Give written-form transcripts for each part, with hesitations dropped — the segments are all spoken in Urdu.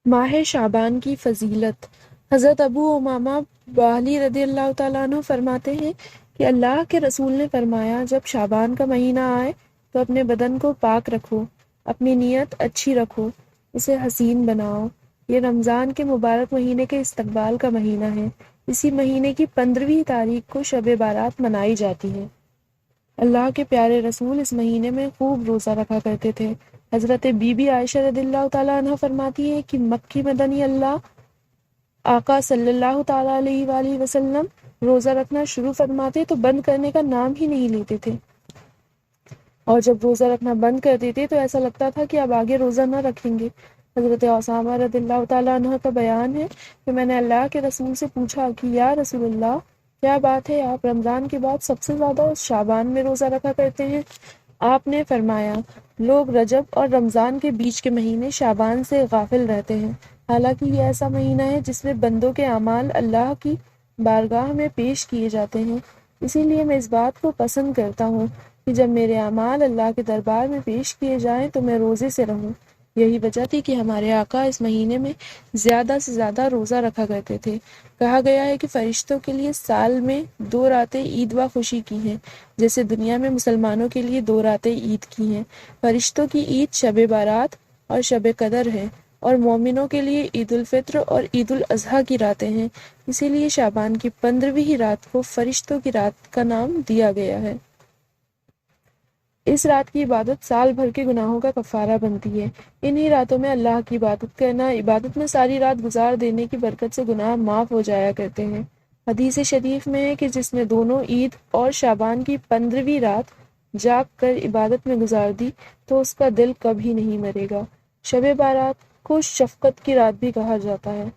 ماہ شعبان کی فضیلت۔ حضرت ابو امامہ باہلی رضی اللہ تعالیٰ عنہ فرماتے ہیں کہ اللہ کے رسول نے فرمایا، جب شعبان کا مہینہ آئے تو اپنے بدن کو پاک رکھو، اپنی نیت اچھی رکھو، اسے حسین بناؤ۔ یہ رمضان کے مبارک مہینے کے استقبال کا مہینہ ہے۔ اسی مہینے کی 15ویں تاریخ کو شب بارات منائی جاتی ہے۔ اللہ کے پیارے رسول اس مہینے میں خوب روزہ رکھا کرتے تھے۔ حضرت بی بی عائشہ رضی اللہ تعالیٰ عنہ فرماتی ہے کہ مکی مدنی اللہ آقا صلی اللہ تعالیٰ علیہ وآلہ وسلم روزہ رکھنا شروع فرماتے تو بند کرنے کا نام ہی نہیں لیتے تھے، اور جب روزہ رکھنا بند کر دیتے تو ایسا لگتا تھا کہ اب آگے روزہ نہ رکھیں گے۔ حضرت اسامہ رضی اللہ تعالیٰ عنہ کا بیان ہے کہ میں نے اللہ کے رسول سے پوچھا کہ یا رسول اللہ، کیا بات ہے آپ رمضان کے بعد سب سے زیادہ شعبان میں روزہ رکھا کرتے ہیں؟ آپ نے فرمایا، لوگ رجب اور رمضان کے بیچ کے مہینے شعبان سے غافل رہتے ہیں، حالانکہ یہ ایسا مہینہ ہے جس میں بندوں کے اعمال اللہ کی بارگاہ میں پیش کیے جاتے ہیں۔ اسی لیے میں اس بات کو پسند کرتا ہوں کہ جب میرے اعمال اللہ کے دربار میں پیش کیے جائیں تو میں روزے سے رہوں۔ یہی وجہ تھی کہ ہمارے آقا اس مہینے میں زیادہ سے زیادہ روزہ رکھا کرتے تھے۔ کہا گیا ہے کہ فرشتوں کے لیے سال میں 2 راتیں عید و خوشی کی ہیں، جیسے دنیا میں مسلمانوں کے لیے 2 راتیں عید کی ہیں۔ فرشتوں کی عید شب بارات اور شب قدر ہے، اور مومنوں کے لیے عید الفطر اور عید الاضحیٰ کی راتیں ہیں۔ اسی لیے شعبان کی 15ویں رات کو فرشتوں کی رات کا نام دیا گیا ہے۔ اس رات کی عبادت سال بھر کے گناہوں کا کفارہ بنتی ہے۔ انہی راتوں میں اللہ کی عبادت کرنا، عبادت میں ساری رات گزار دینے کی برکت سے گناہ معاف ہو جایا کرتے ہیں۔ حدیث شریف میں ہے کہ جس نے دونوں عید اور شعبان کی 15ویں رات جاگ کر عبادت میں گزار دی تو اس کا دل کبھی نہیں مرے گا۔ شب بارات کو شفقت کی رات بھی کہا جاتا ہے۔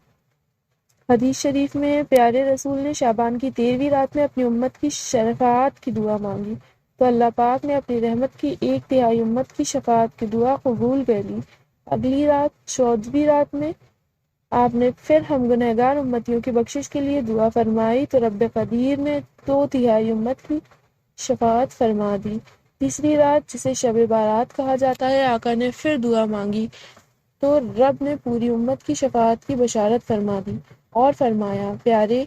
حدیث شریف میں پیارے رسول نے شعبان کی 13ویں رات میں اپنی امت کی شفاعت کی دعا مانگی تو اللہ پاک نے اپنی رحمت کی 1/3 امت کی شفاعت کی دعا قبول کر لی۔ اگلی رات 14ویں رات میں آپ نے پھر ہم گنہگار امتیوں کی بخشش کے لیے دعا فرمائی تو رب قدیر نے 2/3 امت کی شفاعت فرما دی۔ تیسری رات جسے شب بارات کہا جاتا ہے، آقا نے پھر دعا مانگی تو رب نے پوری امت کی شفاعت کی بشارت فرما دی اور فرمایا، پیارے،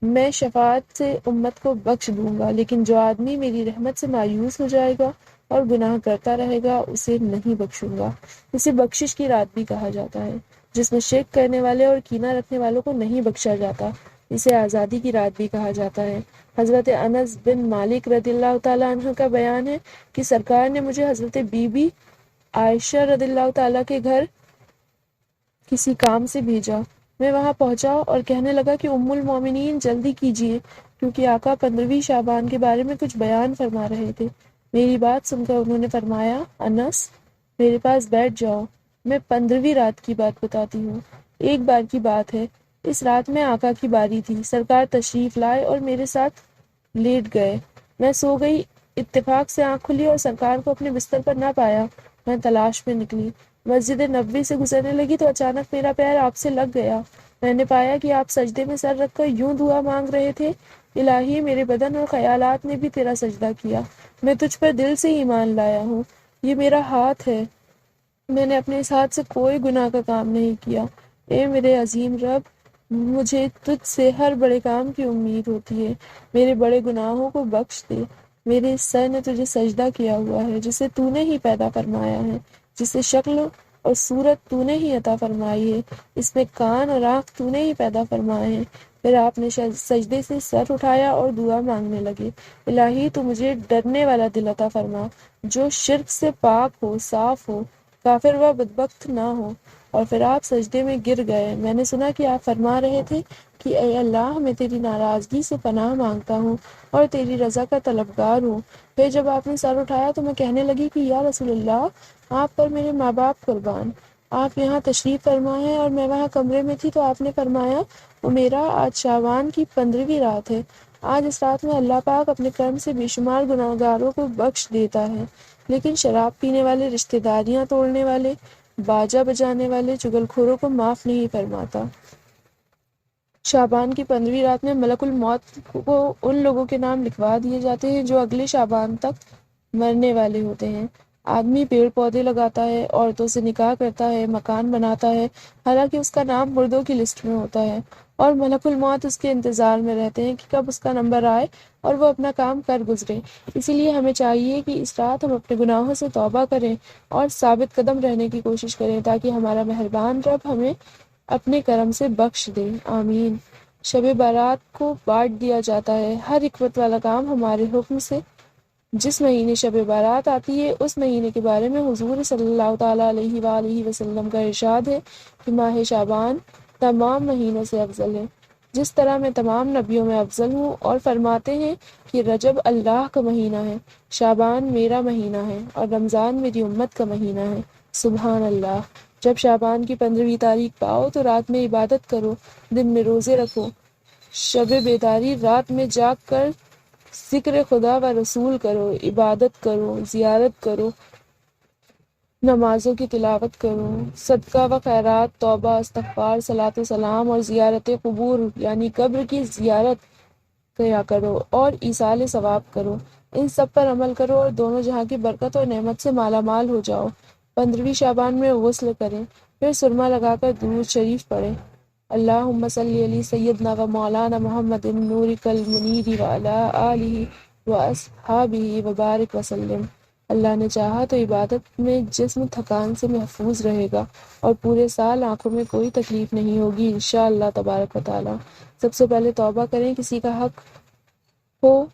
میں شفاعت سے امت کو بخش دوں گا، لیکن جو آدمی میری رحمت سے مایوس ہو جائے گا اور گناہ کرتا رہے گا اسے نہیں بخشوں گا۔ اسے بخشش کی رات بھی کہا جاتا ہے، جس میں شرک کرنے والے اور کینہ رکھنے والوں کو نہیں بخشا جاتا۔ اسے آزادی کی رات بھی کہا جاتا ہے۔ حضرت انس بن مالک رضی اللہ تعالیٰ عنہ کا بیان ہے کہ سرکار نے مجھے حضرت بی بی عائشہ رضی اللہ تعالیٰ کے گھر کسی کام سے بھیجا۔ میں وہاں پہنچا اور کہنے لگا کہ ام المومنین جلدی کیجیے، کیونکہ آقا 15ویں شعبان کے بارے میں کچھ بیان فرما رہے تھے۔ میری بات سن کر انہوں نے فرمایا، انس، میرے پاس بیٹھ جاؤ، میں 15ویں رات کی بات بتاتی ہوں۔ ایک بار کی بات ہے، اس رات میں آقا کی باری تھی، سرکار تشریف لائے اور میرے ساتھ لیٹ گئے۔ میں سو گئی، اتفاق سے آنکھ کھلی اور سرکار کو اپنے بستر پر نہ پایا۔ میں تلاش میں نکلی، مسجد نبوی سے گزرنے لگی تو اچانک میرا پیر آپ سے لگ گیا۔ میں نے پایا کہ آپ سجدے میں سر رکھ کر یوں دعا مانگ رہے تھے، الہی، میرے بدن اور خیالات نے بھی تیرا سجدہ کیا، میں تجھ پر دل سے ایمان لایا ہوں، یہ میرا ہاتھ ہے، میں نے اپنے اس ہاتھ سے کوئی گناہ کا کام نہیں کیا۔ اے میرے عظیم رب، مجھے تجھ سے ہر بڑے کام کی امید ہوتی ہے، میرے بڑے گناہوں کو بخش دے۔ میرے اس سر نے تجھے سجدہ کیا ہوا ہے جسے تو نے ہی پیدا فرمایا ہے، جسے شکل اور صورت تو نے ہی عطا فرمائی ہے، اس میں کان اور آنکھ تو نے ہی پیدا فرمائے ہیں۔ پھر آپ نے سجدے سے سر اٹھایا اور دعا مانگنے لگے، الہی، تو مجھے ڈرنے والا دل عطا فرما، جو شرک سے پاک ہو، صاف ہو، کافر و بدبخت نہ ہو۔ اور پھر آپ سجدے میں گر گئے۔ میں نے سنا کہ آپ فرما رہے تھے کہ اے اللہ، میں تیری ناراضگی سے پناہ مانگتا ہوں اور تیری رضا کا طلبگار ہوں۔ پھر جب آپ نے سر اٹھایا تو میں کہنے لگی کہ یا رسول اللہ، آپ پر میرے ماں باپ قربان، آپ یہاں تشریف فرما ہیں اور میں وہاں کمرے میں تھی تو آپ نے فرمایا، میرا آج شعبان کی 15ویں رات ہے، آج اس رات میں اللہ پاک اپنے کرم سے بے شمار گناہگاروں کو بخش دیتا ہے، لیکن شراب پینے والے، رشتہ داریاں توڑنے والے، باجا بجانے والے، چغل خوروں کو معاف نہیں فرماتا۔ شعبان کی 15ویں رات میں ملک الموت کو ان لوگوں کے نام لکھوا دیے جاتے ہیں جو اگلے شعبان تک مرنے والے ہوتے ہیں۔ آدمی پیڑ پودے لگاتا ہے، عورتوں سے نکاح کرتا ہے، مکان بناتا ہے، حالانکہ اس کا نام مردوں کی لسٹ میں ہوتا ہے، اور ملک الموت اس کے انتظار میں رہتے ہیں کہ کب اس کا نمبر آئے اور وہ اپنا کام کر گزرے۔ اسی لیے ہمیں چاہیے کہ اس رات ہم اپنے گناہوں سے توبہ کریں اور ثابت قدم رہنے کی کوشش کریں تاکہ ہمارا مہربان رب ہمیں اپنے کرم سے بخش دے، آمین۔ شب بارات کو بانٹ دیا جاتا ہے۔ ہر حکمت والا کام ہمارے حکم سے۔ جس مہینے شب بارات آتی ہے اس مہینے کے بارے میں حضور صلی اللہ تعالیٰ علیہ وآلہ وسلم کا ارشاد ہے کہ ماہ شعبان تمام مہینوں سے افضل ہے، جس طرح میں تمام نبیوں میں افضل ہوں، اور فرماتے ہیں کہ رجب اللہ کا مہینہ ہے، شعبان میرا مہینہ ہے، اور رمضان میری امت کا مہینہ ہے۔ سبحان اللہ۔ جب شعبان کی 15ویں تاریخ پاؤ تو رات میں عبادت کرو، دن میں روزے رکھو، شب بیداری رات میں جاگ کر ذکر خدا و رسول کرو، عبادت کرو، زیارت کرو، نمازوں کی تلاوت کرو، صدقہ و خیرات، توبہ، استغفار، صلاۃ و سلام اور زیارت قبور یعنی قبر کی زیارت کیا کرو اور ایصال ثواب کرو۔ ان سب پر عمل کرو اور دونوں جہاں کی برکت اور نعمت سے مالا مال ہو جاؤ۔ 15ویں شعبان میں غسل کریں، پھر سرما لگا کر درود شریف پڑھیں۔ اللہم صلی علی سیدنا و مولانا محمد نورک المنیر وعلی آلہ و اصحابہ وبارک وسلم۔ اللہ نے چاہا تو عبادت میں جسم تھکان سے محفوظ رہے گا اور پورے سال آنکھوں میں کوئی تکلیف نہیں ہوگی انشاءاللہ تبارک و تعالی۔ سب سے پہلے توبہ کریں، کسی کا حق ہو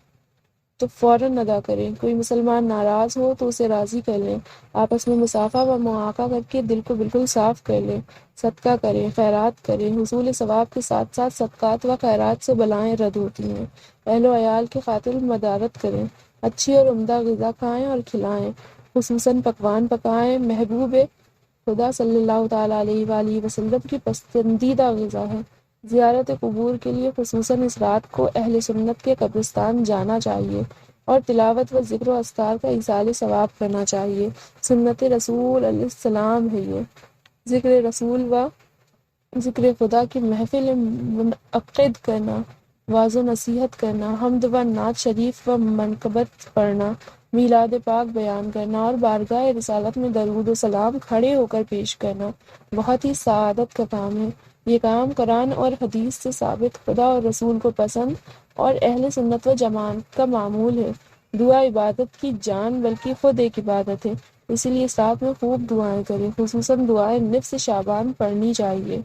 تو فوراً ادا کریں، کوئی مسلمان ناراض ہو تو اسے راضی کر لیں، آپس میں مصافحہ و معانقہ کر کے دل کو بالکل صاف کر لیں، صدقہ کریں، خیرات کریں۔ حصول ثواب کے ساتھ ساتھ صدقات و خیرات سے بلائیں رد ہوتی ہیں۔ اہل و عیال کے خاطر مدارت کریں، اچھی اور عمدہ غذا کھائیں اور کھلائیں، خصوصاً پکوان پکائیں۔ محبوب خدا صلی اللہ تعالیٰ علیہ وآلہ وسلم کی پسندیدہ غذا ہے۔ زیارت قبور کے لیے خصوصاً اس رات کو اہل سنت کے قبرستان جانا چاہیے اور تلاوت و ذکر و اذکار کا ایصال ثواب کرنا چاہیے۔ سنت رسول علیہ السلام ہے یہ۔ ذکر رسول و ذکر خدا کی محفل منعقد کرنا، واعظ و نصیحت کرنا، حمد و نعت شریف و منقبت پڑھنا، میلاد پاک بیان کرنا اور بارگاہ رسالت میں درود و سلام کھڑے ہو کر پیش کرنا بہت ہی سعادت کا کام ہے۔ یہ کام قرآن اور حدیث سے ثابت، خدا اور رسول کو پسند اور اہل سنت و جماعت کا معمول ہے۔ دعا عبادت کی جان بلکہ خود ایک عبادت ہے، اسی لیے ساتھ میں خوب دعائیں کریں، خصوصاً دعائیں نصف شعبان پڑھنی چاہیے۔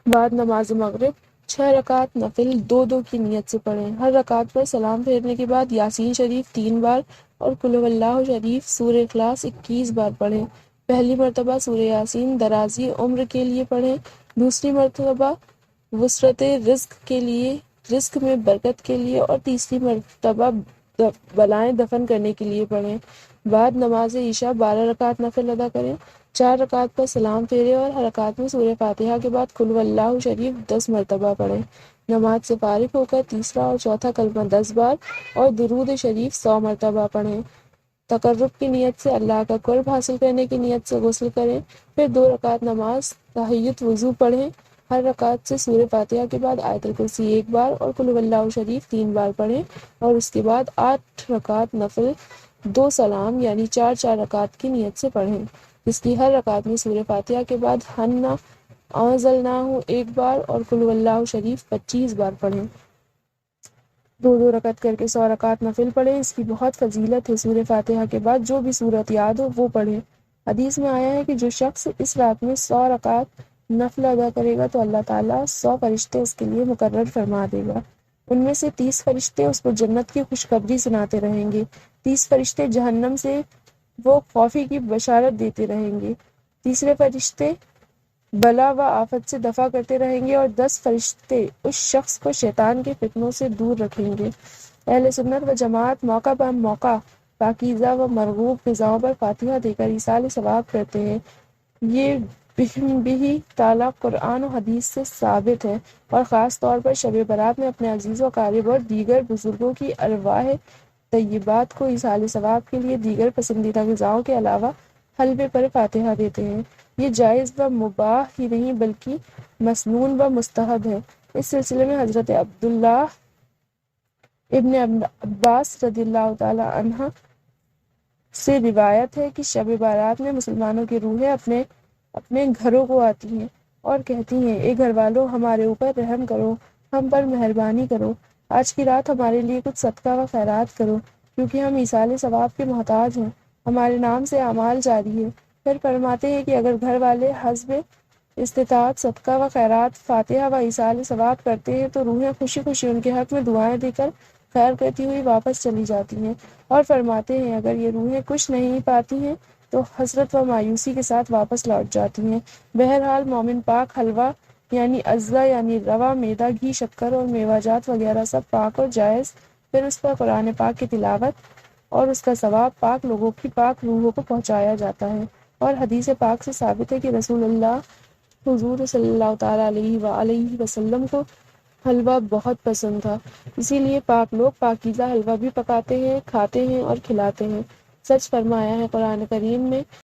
بعد نماز مغرب 6 رکعت نفل 2 کی نیت سے پڑھیں۔ ہر رکعت پر سلام پھیرنے کے بعد یاسین شریف 3 بار اور قل هو اللہ شریف سورہ اخلاص 21 بار پڑھیں۔ پہلی مرتبہ سورہ یاسین درازی عمر کے لیے پڑھیں، دوسری مرتبہ وسعت رزق کے لیے، رزق میں برکت کے لیے، اور تیسری مرتبہ بلائیں دفن کرنے کے لیے پڑھیں۔ بعد نماز عشاء 12 رکعت نفل ادا کریں، 4 رکعت پر سلام پھیرے اور ہر رکعت میں سورہ فاتحہ کے بعد قل هو اللہ شریف 10 مرتبہ پڑھیں۔ نماز سے فارغ ہو کر تیسرا اور چوتھا کلمہ 10 بار اور درود شریف 100 مرتبہ پڑھیں۔ تقرب کی نیت سے، اللہ کا قرب حاصل کرنے کی نیت سے غسل کریں، پھر 2 رکعت نماز تحیت وضو پڑھیں۔ ہر رکعت سے سورہ فاتحہ کے بعد آیت الکرسی 1 بار اور قل هو اللہ شریف 3 بار پڑھیں، اور اس کے بعد 8 رکعت نفل 2 سلام یعنی 4 رکعت کی نیت سے پڑھیں، جس کی ہر رکعت میں سورہ فاتحہ کے بعد حنا انزلناہ 1 بار اور قل هو اللہ شریف 25 بار پڑھیں۔ 2 رکعت کر کے 100 رکعت نفل پڑھیں، اس کی بہت فضیلت ہے۔ سورہ فاتحہ کے بعد جو بھی صورت یاد ہو وہ پڑھیں۔ حدیث میں آیا ہے کہ جو شخص اس رات میں 100 رکعت نفل ادا کرے گا تو اللہ تعالیٰ 100 فرشتے اس کے لیے مقرر فرما دے گا۔ ان میں سے 30 فرشتے اس کو جنت کی خوشخبری سناتے رہیں گے، 30 فرشتے جہنم سے وہ خوفی کی بشارت دیتے رہیں گے، تیسرے فرشتے بلا و آفت سے دفع کرتے رہیں گے، اور 10 فرشتے اس شخص کو شیطان کے فتنوں سے دور رکھیں گے۔ اہل سنت و جماعت موقع پر موقع پاکیزہ و مرغوب غذاؤں پر فاتحہ دے کر ایصال ثواب کرتے ہیں۔ یہ بھی تعالیٰ قرآن و حدیث سے ثابت ہے، اور خاص طور پر شب برات میں اپنے عزیز و اقارب اور دیگر بزرگوں کی ارواح طیبات کو ایصال ثواب کے لیے دیگر پسندیدہ غذاؤں کے علاوہ حلوے پر فاتحہ دیتے ہیں۔ یہ جائز و مباح ہی نہیں بلکہ مسنون و مستحب ہے۔ اس سلسلے میں حضرت عبداللہ ابن عباس رضی اللہ تعالی عنہ سے روایت ہے کہ شب بارات میں مسلمانوں کی روحیں اپنے گھروں کو آتی ہیں اور کہتی ہیں، اے گھر والوں، ہمارے اوپر رحم کرو، ہم پر مہربانی کرو، آج کی رات ہمارے لیے کچھ صدقہ و خیرات کرو، کیونکہ ہم ایصال ثواب کے محتاج ہیں، ہمارے نام سے اعمال جاری ہے۔ پھر فرماتے ہیں کہ اگر گھر والے حسب استطاعت صدقہ و خیرات، فاتحہ و ایصال ثواب کرتے ہیں تو روحیں خوشی خوشی ان کے حق میں دعائیں دے کر خیر کرتی ہوئی واپس چلی جاتی ہیں، اور فرماتے ہیں اگر یہ روحیں کچھ نہیں پاتی ہیں تو حسرت و مایوسی کے ساتھ واپس لوٹ جاتی ہیں۔ بہرحال مومن پاک حلوہ یعنی اجزا یعنی روا، میدا، گھی، شکر اور میوہ جات وغیرہ سب پاک اور جائز، پھر اس پر قرآن پاک کی تلاوت اور اس کا ثواب پاک لوگوں کی پاک روحوں کو پہنچایا جاتا ہے۔ اور حدیث پاک سے ثابت ہے کہ رسول اللہ حضور صلی اللہ تعالیٰ علیہ وآلہ وسلم کو حلوہ بہت پسند تھا، اسی لیے پاک لوگ پاکیزہ حلوہ بھی پکاتے ہیں، کھاتے ہیں اور کھلاتے ہیں۔ سچ فرمایا ہے قرآن کریم میں